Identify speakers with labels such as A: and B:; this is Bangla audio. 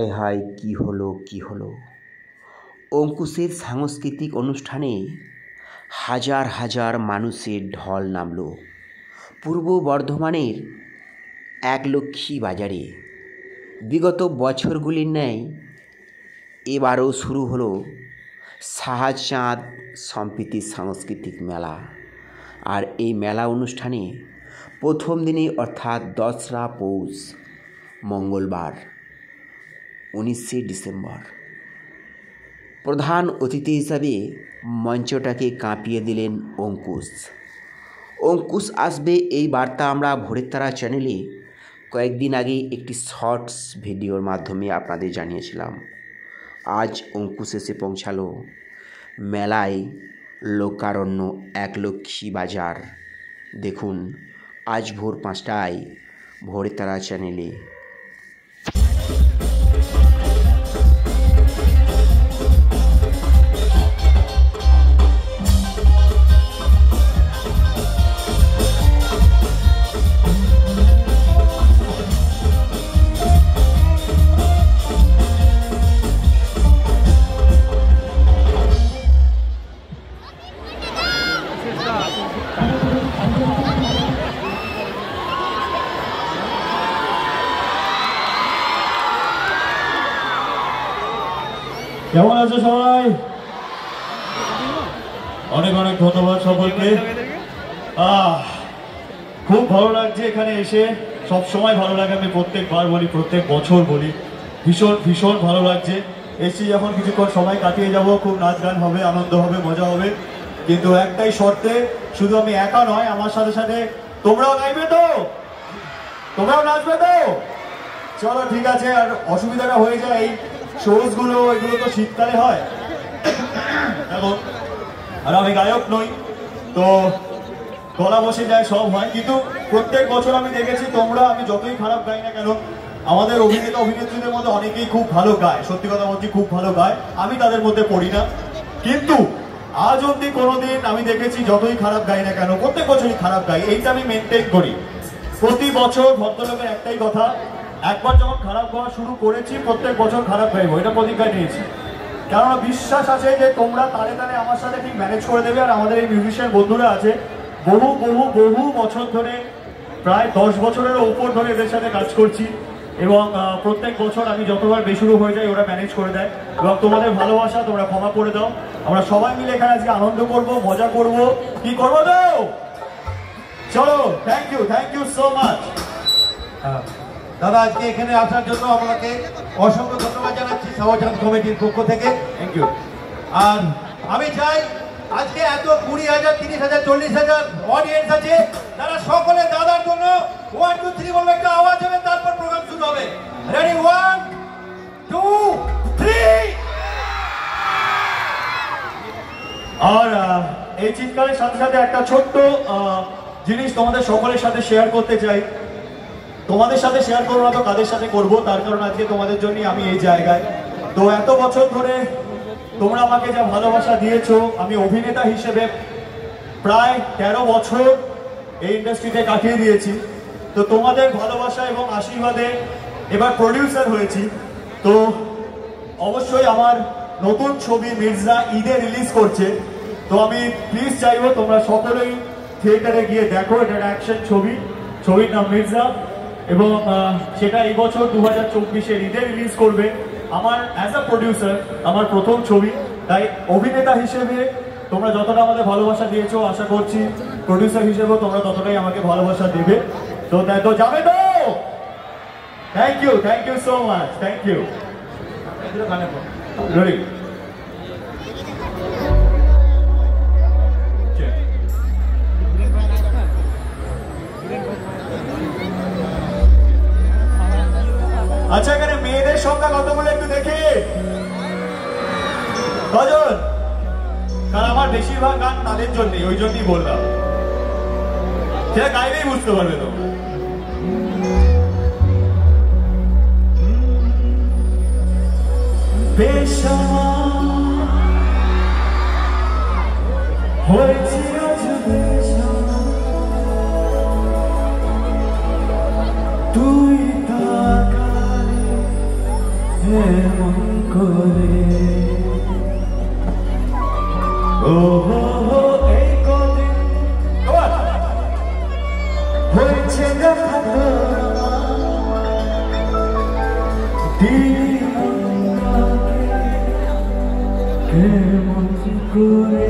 A: হায় হায় কি হলো কি হলো। অঙ্কুশের সাংস্কৃতিক অনুষ্ঠানে হাজার হাজার মানুষের ঢল নামল পূর্ব বর্ধমানের একলক্ষী বাজারে। বিগত বছরগুলির ন্যায় এবারও শুরু হলো শাহচাঁদ সম্প্রীতি সাংস্কৃতিক মেলা। আর এই মেলা অনুষ্ঠানে প্রথম দিনে অর্থাৎ 10রা পৌষ মঙ্গলবার 19শে ডিসেম্বর প্রধান অতিথি হিসাবে মঞ্চটাকে কাঁপিয়ে দিলেন অঙ্কুশ। অঙ্কুশ আসবে এই বার্তা আমরা ভোরের তারা চ্যানেলে কয়েকদিন আগে একটি শর্টস ভিডিওর মাধ্যমে আপনাদের জানিয়েছিলাম। আজ অঙ্কুশ এসে পৌঁছালো মেলায় লোকারণ্য একলক্ষী বাজার। দেখুন আজ ভোর 5টায় ভোরের তারা চ্যানেলে।
B: কেমন আছো সবাই? অনেক অনেক ধন্যবাদ সকলকে। খুব ভালো লাগছে এখানে এসে, সব সময় ভালো লাগে। আমি প্রত্যেকবার বলি, প্রত্যেক বছর বলি, ভীষণ ভীষণ ভালো লাগছে। এসছি যখন কিছুক্ষণ সময় কাটিয়ে যাব, খুব নাচ গান হবে, আনন্দ হবে, মজা হবে। কিন্তু একটাই শর্তে, শুধু আমি একা নয়, আমার সাথে সাথে তোমরাও গাইবে তো, তোমরাও নাচবে তো। চলো ঠিক আছে। আর অসুবিধাটা হয়ে যায় এই শোজগুলো, এগুলো তো শীতকালে হয় এখন, আর আমি গায়ক নই তো গলা বসে যায়, সব হয়। কিন্তু প্রত্যেক বছর আমি দেখেছি তোমরা, আমি যতই খারাপ গাই না কেন, আমাদের অভিনেতা অভিনেত্রীদের মধ্যে অনেকেই খুব ভালো গায়। সত্যি কথা বলছি, খুব ভালো গায়, আমি তাদের মধ্যে পড়ি না। কিন্তু আজ অব্দি কোনোদিন আমি দেখেছি যতই খারাপ গাই না কেন, প্রত্যেক বছরই খারাপ গাই, এইটা আমি মেনটেন করি। প্রতি বছর ভদ্রলোকের একটাই কথা, একবার যখন খারাপ গাওয়া শুরু করেছি, প্রত্যেক বছর খারাপ গাইবো, এটা প্রতিজ্ঞা নিয়েছি। কেননা বিশ্বাস আছে যে তোমরা তালে তালে আমার সাথে ঠিক ম্যানেজ করে দেবে। আর আমাদের এই মিউজিশিয়ান বন্ধুরা আছে, বহু বহু বহু বছর ধরে, প্রায় 10 বছরেরও উপর ধরে এদের সাথে কাজ করছি। এবং প্রত্যেক বছর আমি যতবার বেশুরু হয়ে যাই ওরা ম্যানেজ করে দেয়। এবং তোমাদের ভালোবাসা তোমরা ক্ষমা করে দাও। আমরা সবাই মিলে এখানে আজকে আনন্দ করব, মজা করব, কি করবো তো। চলো, থ্যাংক ইউ সো মাচ।
C: দাদা, আজকে এখানে আসার জন্য আপনাকে অসংখ্য ধন্যবাদ জানাচ্ছি শাহচাঁদ কমিটির পক্ষ থেকে।
B: Thank you.
C: আর আমি চাই আজকে এত 20,000, 30,000, 40,000 অডিয়েন্স আছে, তারা সকলে দাদার জন্য 1 2 3 বলবে, একটা আওয়াজ হবে, তারপর প্রোগ্রাম শুরু হবে। রেডি? 1 2 3।
B: আর এই চিৎকারের সাথে সাথে একটা ছোট্ট জিনিস তোমাদের সকলের সাথে শেয়ার করতে চাই। তোমাদের সাথে শেয়ার করবো না তো কাদের সাথে করবো, তার কারণ আজকে তোমাদের জন্যই আমি এই জায়গায়। তো এত বছর ধরে তোমরা আমাকে যা ভালোবাসা দিয়েছো, আমি অভিনেতা হিসেবে প্রায় 13 বছর এই ইন্ডাস্ট্রিতে কাটিয়ে দিয়েছি। তো তোমাদের ভালোবাসা এবং আশীর্বাদে এবার প্রডিউসার হয়েছি। তো অবশ্যই আমার নতুন ছবি মির্জা ঈদে রিলিজ করছে। তো আমি প্লিজ চাইবো তোমরা সকলেই থিয়েটারে গিয়ে দেখো। এটা অ্যাকশন ছবি, ছবির নাম মির্জা, এবং সেটা এই বছর 2024-এর ঈদে রিলিজ করবে। আমার অ্যাজ আ প্রডিউসার আমার প্রথম ছবি, তাই অভিনেতা হিসেবে তোমরা যতটা আমাদের ভালোবাসা দিয়েছো, আশা করছি প্রডিউসার হিসেবেও তোমরা ততটাই আমাকে ভালোবাসা দেবে। তো যাবে তো। Thank you so much, thank you. Ready? আচ্ছা, এখানে মেয়েদের সংখ্যা কত বলে একটু দেখি, কজন? কারণ আমার বেশিরভাগ গান তাদের জন্যই, ওই জন্যই বললাম। সেটা গাইলেই বুঝতে পারবে তো। তুই কেমন করে ও হো হো এই কদিন হয়েছে দেখা তো কেমন করে